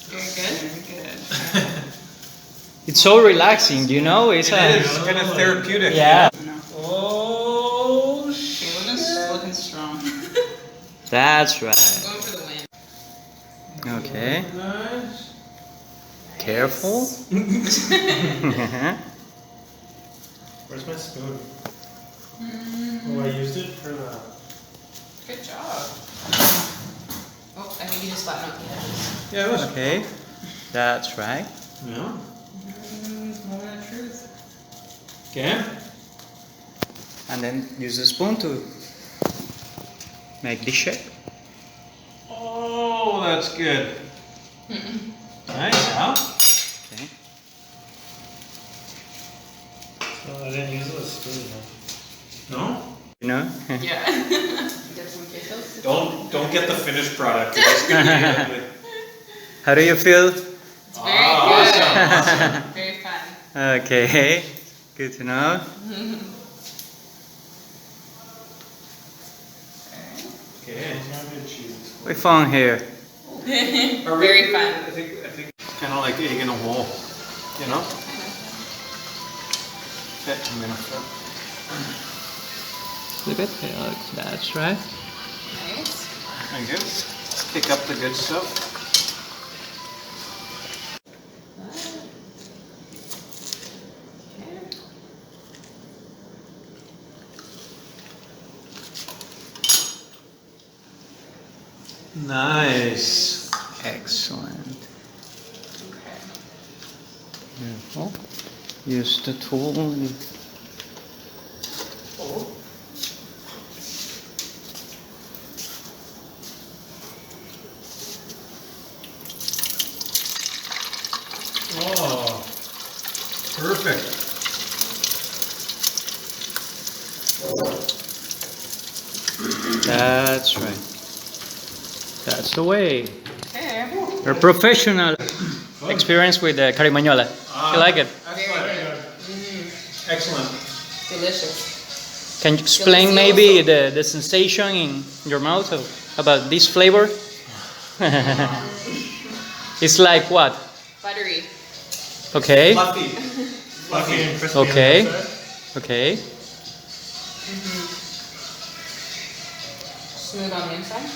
Very good. Very good. It's so relaxing, you know? It's kind of therapeutic. Yeah. Oh, Okay, looking strong. That's right. Going for the win. Okay. nice. Careful. Where's my spoon? Oh, I used it for the... Good job. Oh, I think you just flattened out the edges. Yeah, it was. Okay. That's right. Yeah. Moment of truth. Okay. And then use the spoon to make the shape. Oh, that's good. Nice, huh? Okay. Oh, I didn't use the spoon, huh? No? You know? Yeah. Get some quesos. Don't get the finished product. It's gonna be ugly. How do you feel? It's very good. Awesome. Very fun. Okay. Good to know. Okay. Macaroni and cheese. We found here. Very fun. I think kind of like egg in a hole, you know? Okay, I'm gonna flip. Flip it. Yeah, that's right. Nice. Thank you. Pick up the good stuff. Nice. Excellent. Okay. Beautiful. Use the tool. Oh, perfect. That's right. That's the way. Okay. You're professional. Experience with the carimañola. You like it? Excellent. Delicious. Can you explain maybe the sensation in your mouth about this flavor? It's like what? Buttery. Okay. Fluffy. Fluffy and crispy Okay. on the outside. Okay. Smooth on the inside.